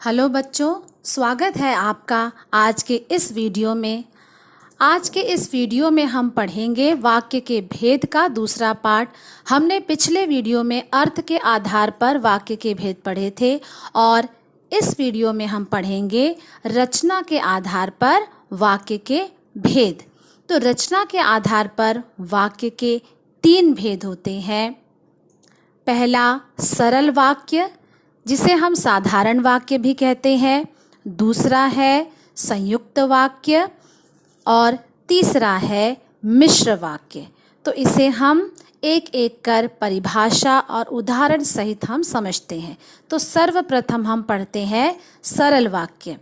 Hello बच्चों, स्वागत है आपका आज के इस वीडियो में। आज के इस वीडियो में हम पढ़ेंगे वाक्य के भेद का दूसरा पार्ट। हमने पिछले वीडियो में अर्थ के आधार पर वाक्य के भेद पढ़े थे और इस वीडियो में हम पढ़ेंगे रचना के आधार पर वाक्य के भेद। तो रचना के आधार पर वाक्य के 3 भेद होते हैं। पहला सरल वाक्य, जिसे हम साधारण वाक्य भी कहते हैं। दूसरा है संयुक्त वाक्य और तीसरा है मिश्र वाक्य। तो इसे हम एक एक कर परिभाषा और उदाहरण सहित हम समझते हैं। तो सर्वप्रथम हम पढ़ते हैं सरल वाक्य।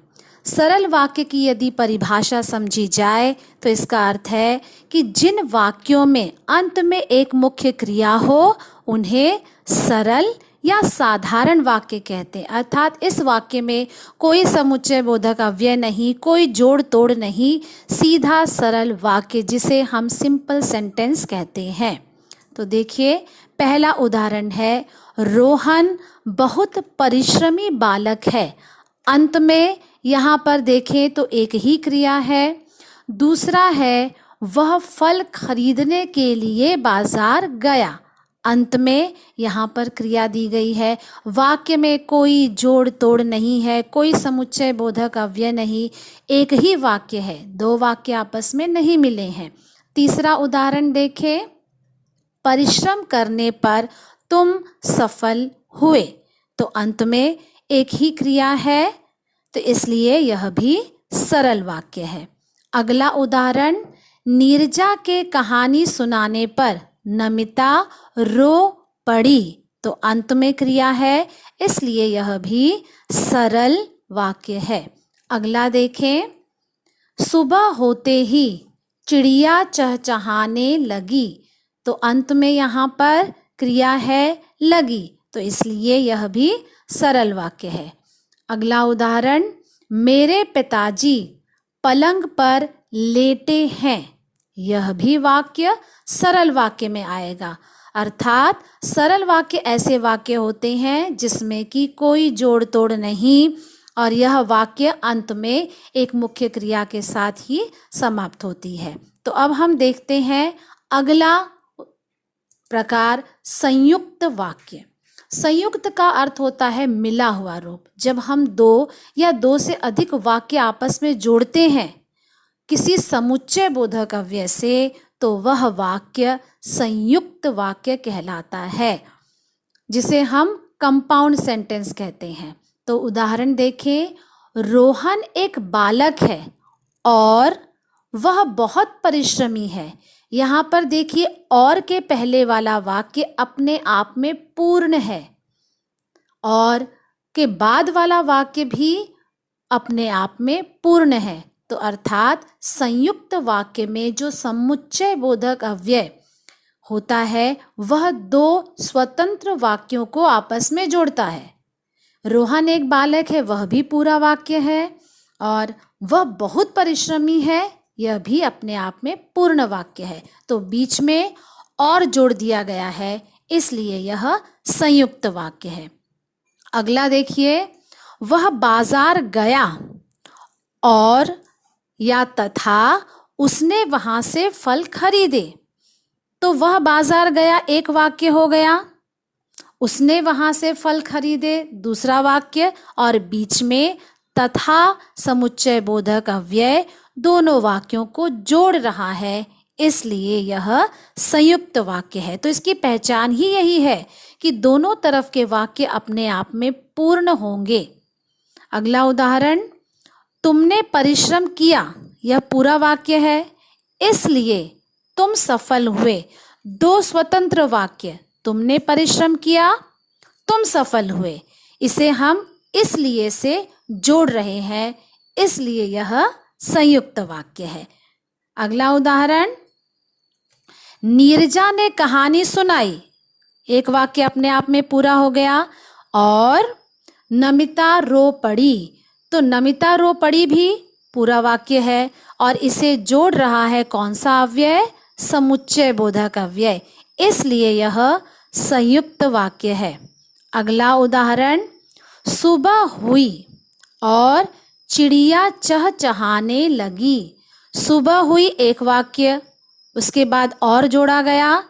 सरल वाक्य की यदि परिभाषा समझी जाए तो इसका अर्थ है कि जिन वाक्यों में अंत में एक मुख्य क्रिया हो उन्हें सरल या साधारण वाक्य कहते हैं। अर्थात इस वाक्य में कोई समुच्चय बोधक अव्यय नहीं, कोई जोड़ तोड़ नहीं, सीधा सरल वाक्य जिसे हम सिंपल सेंटेंस कहते हैं। तो देखिए, पहला उदाहरण है, रोहन बहुत परिश्रमी बालक है। अंत में यहाँ पर देखें तो एक ही क्रिया है। दूसरा है, वह फल खरीदने के लिए बाजार गया। अंत में यहाँ पर क्रिया दी गई है। वाक्य में कोई जोड़ तोड़ नहीं है, कोई समुच्चय बोधक अव्यय नहीं, एक ही वाक्य है, 2 वाक्य आपस में नहीं मिले हैं। तीसरा उदाहरण देखें, परिश्रम करने पर तुम सफल हुए। तो अंत में एक ही क्रिया है, तो इसलिए यह भी सरल वाक्य है। अगला उदाहरण, नीरजा के कहानी सुनाने पर नमिता रो पड़ी। तो अंत में क्रिया है, इसलिए यह भी सरल वाक्य है। अगला देखें, सुबह होते ही चिड़िया चहचहाने लगी। तो अंत में यहाँ पर क्रिया है लगी, तो इसलिए यह भी सरल वाक्य है। अगला उदाहरण, मेरे पिताजी पलंग पर लेटे हैं। यह भी वाक्य सरल वाक्य में आएगा। अर्थात सरल वाक्य ऐसे वाक्य होते हैं जिसमें कि कोई जोड़ तोड़ नहीं और यह वाक्य अंत में एक मुख्य क्रिया के साथ ही समाप्त होती है। तो अब हम देखते हैं अगला प्रकार, संयुक्त वाक्य। संयुक्त का अर्थ होता है मिला हुआ रूप। जब हम 2 या 2 से अधिक वाक्य आपस में जोड़ते हैं किसी समुच्चय बोधक अव्यय से, तो वह वाक्य संयुक्त वाक्य कहलाता है, जिसे हम कंपाउंड सेंटेंस कहते हैं। तो उदाहरण देखें, रोहन एक बालक है और वह बहुत परिश्रमी है। यहाँ पर देखिए, और के पहले वाला वाक्य अपने आप में पूर्ण है और के बाद वाला वाक्य भी अपने आप में पूर्ण है। तो अर्थात संयुक्त वाक्य में जो समुच्चय बोधक अव्यय होता है वह 2 स्वतंत्र वाक्यों को आपस में जोड़ता है। रोहन एक बालक है, वह भी पूरा वाक्य है, और वह बहुत परिश्रमी है, यह भी अपने आप में पूर्ण वाक्य है। तो बीच में और जोड़ दिया गया है, इसलिए यह संयुक्त वाक्य है। अगला देखिए, वह बाजार गया और या तथा उसने वहां से फल खरीदे। तो वह बाजार गया एक वाक्य हो गया, उसने वहां से फल खरीदे दूसरा वाक्य, और बीच में तथा समुच्चय बोधक अव्यय दोनों वाक्यों को जोड़ रहा है, इसलिए यह संयुक्त वाक्य है। तो इसकी पहचान ही यही है कि दोनों तरफ के वाक्य अपने आप में पूर्ण होंगे। अगला उदाहरण, तुमने परिश्रम किया, यह पूरा वाक्य है, इसलिए तुम सफल हुए। 2 स्वतंत्र वाक्य, तुमने परिश्रम किया, तुम सफल हुए, इसे हम इसलिए से जोड़ रहे हैं, इसलिए यह संयुक्त वाक्य है। अगला उदाहरण, नीरजा ने कहानी सुनाई, एक वाक्य अपने आप में पूरा हो गया, और नमिता रो पड़ी। तो नमिता रो पड़ी भी पूरा वाक्य है और इसे जोड़ रहा है कौन सा अव्यय? समुच्चय बोधक अव्यय, इसलिए यह संयुक्त वाक्य है। अगला उदाहरण, सुबह हुई, और चिड़िया चहचहाने लगी। सुबह हुई एक वाक्य, उसके बाद और जोड़ा गया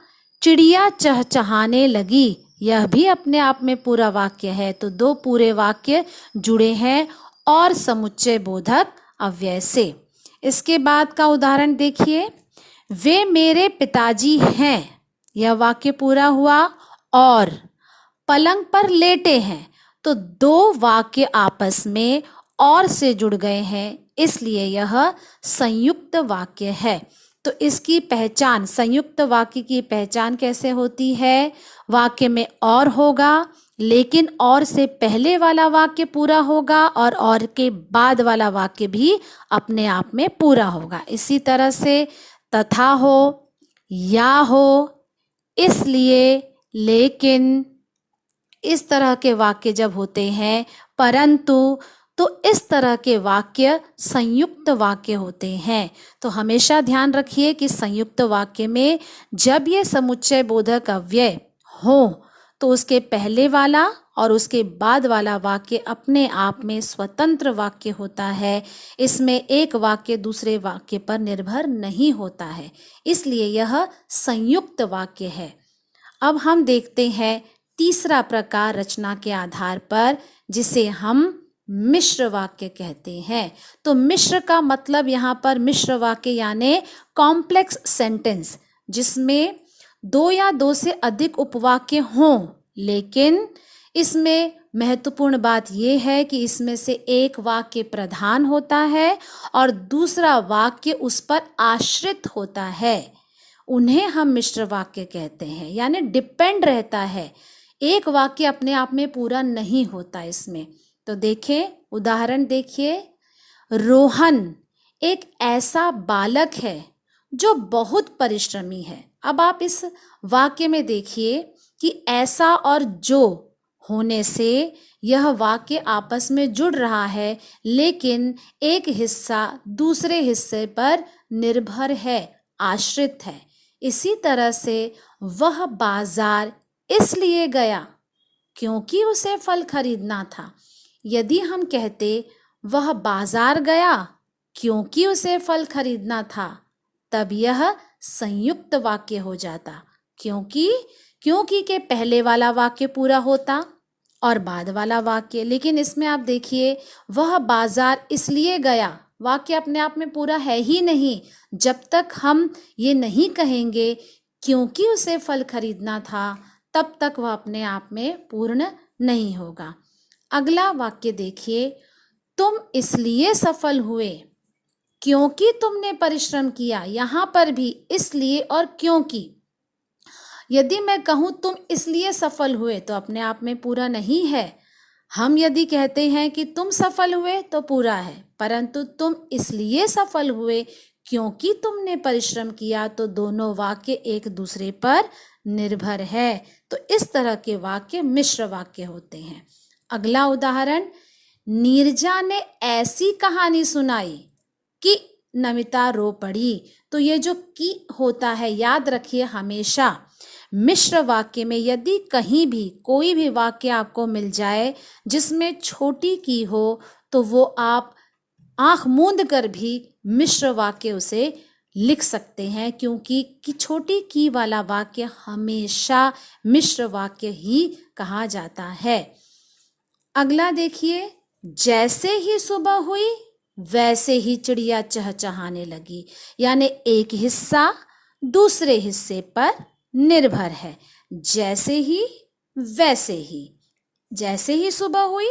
चिड़िया चहचहाने लगी, यह भी अपने आप में पूरा वाक्य है। तो दो पूरे वाक्य जुड़े हैं और समुच्चय बोधक अव्यय से। इसके बाद का उदाहरण देखिए, वे मेरे पिताजी हैं, यह वाक्य पूरा हुआ। और पलंग पर लेटे हैं, तो दो वाक्य आपस में और से जुड़ गए हैं, इसलिए यह संयुक्त वाक्य है। तो इसकी पहचान, संयुक्त वाक्य की पहचान कैसे होती है? वाक्य में और होगा, लेकिन और से पहले वाला वाक्य पूरा होगा और के बाद वाला वाक्य भी अपने आप में पूरा होगा। इसी तरह से तथा हो, या हो, इसलिए, लेकिन, इस तरह के वाक्य जब होते हैं, परंतु, तो इस तरह के वाक्य संयुक्त वाक्य होते हैं। तो हमेशा ध्यान रखिए कि संयुक्त वाक्य में जब ये समुच्चय बोधक अव्यय हो तो उसके पहले वाला और उसके बाद वाला वाक्य अपने आप में स्वतंत्र वाक्य होता है। इसमें एक वाक्य दूसरे वाक्य पर निर्भर नहीं होता है, इसलिए यह संयुक्त वाक्य है। अब हम देखते हैं तीसरा प्रकार रचना के आधार पर, जिसे हम मिश्र वाक्य कहते हैं। तो मिश्र का मतलब यहाँ पर मिश्र वाक्य यानी कॉम्प्लेक्स सेंटेंस, जिसमें दो या दो से अधिक उपवाक्य हों, लेकिन इसमें महत्वपूर्ण बात यह है कि इसमें से एक वाक्य प्रधान होता है और दूसरा वाक्य उस पर आश्रित होता है। उन्हें हम मिश्र वाक्य कहते हैं, यानी डिपेंड रहता है, एक वाक्य अपने आप में पूरा नहीं होता इसमें। तो देखिए उदाहरण देखिए, रोहन एक ऐसा बालक है जो बहुत परिश्रमी है। अब आप इस वाक्य में देखिए कि ऐसा और जो होने से यह वाक्य आपस में जुड़ रहा है, लेकिन एक हिस्सा दूसरे हिस्से पर निर्भर है, आश्रित है। इसी तरह से वह बाजार इसलिए गया क्योंकि उसे फल खरीदना था। यदि हम कहते वह बाजार गया क्योंकि उसे फल खरीदना था, तब यह संयुक्त वाक्य हो जाता, क्योंकि के पहले वाला वाक्य पूरा होता और बाद वाला वाक्य। लेकिन इसमें आप देखिए, वह बाजार इसलिए गया, वाक्य अपने आप में पूरा है ही नहीं जब तक हम ये नहीं कहेंगे क्योंकि उसे फल खरीदना था, तब तक वह अपने आप में पूर्ण नहीं होगा। अगला वाक्य देखिए, तुम इसलिए सफल हुए क्योंकि तुमने परिश्रम किया। यहाँ पर भी इसलिए और क्योंकि। यदि मैं कहूँ तुम इसलिए सफल हुए तो अपने आप में पूरा नहीं है। हम यदि कहते हैं कि तुम सफल हुए तो पूरा है, परंतु तुम इसलिए सफल हुए क्योंकि तुमने परिश्रम किया, तो दोनों वाक्य एक दूसरे पर निर्भर है। तो इस तरह के वाक्य मिश्र वाक्य होते हैं। अगला उदाहरण, नीरजा ने ऐसी कहानी सुनाई कि नमिता रो पड़ी। तो ये जो की होता है, याद रखिए हमेशा मिश्र वाक्य में यदि कहीं भी कोई भी वाक्य आपको मिल जाए जिसमें छोटी की हो, तो वो आप आंख मूंद कर भी मिश्र वाक्य उसे लिख सकते हैं, क्योंकि कि छोटी की वाला वाक्य हमेशा मिश्र वाक्य ही कहा जाता है। अगला देखिए, जैसे ही सुबह हुई वैसे ही चिड़िया चहचहाने लगी, यानी एक हिस्सा दूसरे हिस्से पर निर्भर है। जैसे ही वैसे ही, जैसे ही सुबह हुई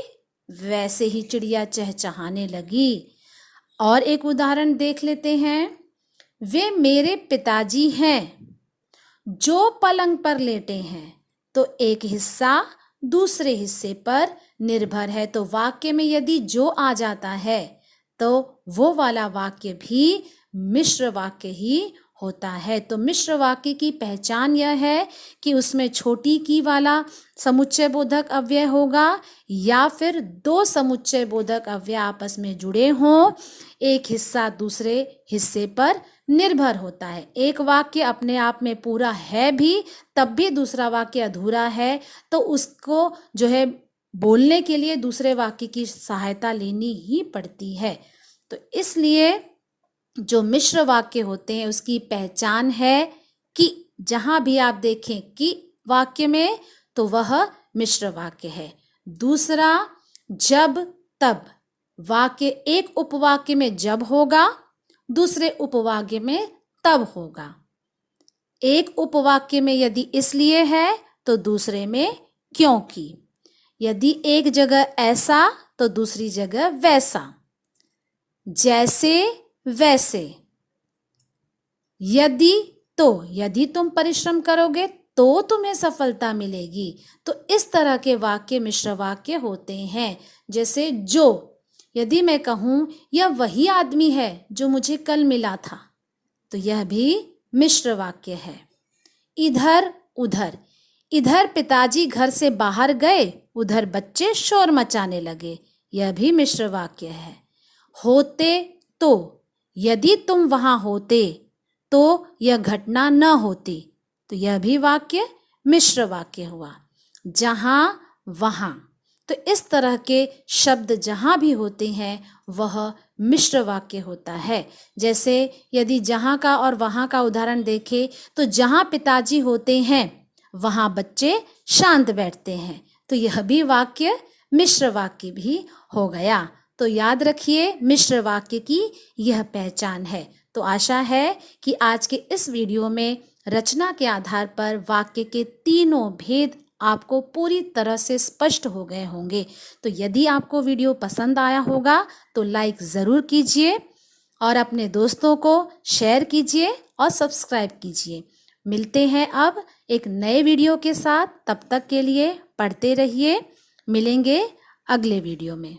वैसे ही चिड़िया चहचहाने लगी। और एक उदाहरण देख लेते हैं, वे मेरे पिताजी हैं जो पलंग पर लेटे हैं। तो एक हिस्सा दूसरे हिस्से पर निर्भर है, तो वाक्य में यदि जो आ जाता है तो वो वाला वाक्य भी मिश्र वाक्य ही होता है। तो मिश्र वाक्य की पहचान यह है कि उसमें छोटी की वाला समुच्चय बोधक अव्यय होगा या फिर दो समुच्चय बोधक अव्यय आपस में जुड़े हों, एक हिस्सा दूसरे हिस्से पर निर्भर होता है। एक वाक्य अपने आप में पूरा है भी तब भी दूसरा वाक्य अधूरा है, तो उसको जो है बोलने के लिए दूसरे वाक्य की सहायता लेनी ही पड़ती है। तो इसलिए जो मिश्र वाक्य होते हैं उसकी पहचान है कि जहां भी आप देखें कि वाक्य में तो वह मिश्र वाक्य है। दूसरा, जब तब, वाक्य एक उपवाक्य में जब होगा, दूसरे उपवाक्य में तब होगा। एक उपवाक्य में यदि इसलिए है तो दूसरे में क्योंकि। यदि एक जगह ऐसा तो दूसरी जगह वैसा। जैसे वैसे। यदि तो, यदि तुम परिश्रम करोगे तो तुम्हें सफलता मिलेगी। तो इस तरह के वाक्य मिश्र वाक्य होते हैं। जैसे जो, यदि मैं कहूं यह वही आदमी है जो मुझे कल मिला था, तो यह भी मिश्र वाक्य है। इधर उधर, इधर पिताजी घर से बाहर गए, उधर बच्चे शोर मचाने लगे, यह भी मिश्र वाक्य है। होते तो, यदि तुम वहां होते तो यह घटना न होती, तो यह भी वाक्य मिश्र वाक्य हुआ। जहां वहां, तो इस तरह के शब्द जहां भी होते हैं वह मिश्र वाक्य होता है। जैसे यदि जहां का और वहां का उदाहरण देखें तो जहां पिताजी होते हैं वहां बच्चे शांत बैठते हैं, तो यह भी वाक्य मिश्र वाक्य भी हो गया। तो याद रखिए, मिश्र वाक्य की यह पहचान है। तो आशा है कि आज के इस वीडियो में रचना के आधार पर वाक्य के तीनों भेद आपको पूरी तरह से स्पष्ट हो गए होंगे। तो यदि आपको वीडियो पसंद आया होगा तो लाइक ज़रूर कीजिए और अपने दोस्तों को शेयर कीजिए और सब्सक्राइब कीजिए। मिलते हैं अब एक नए वीडियो के साथ। तब तक के लिए पढ़ते रहिए। मिलेंगे अगले वीडियो में।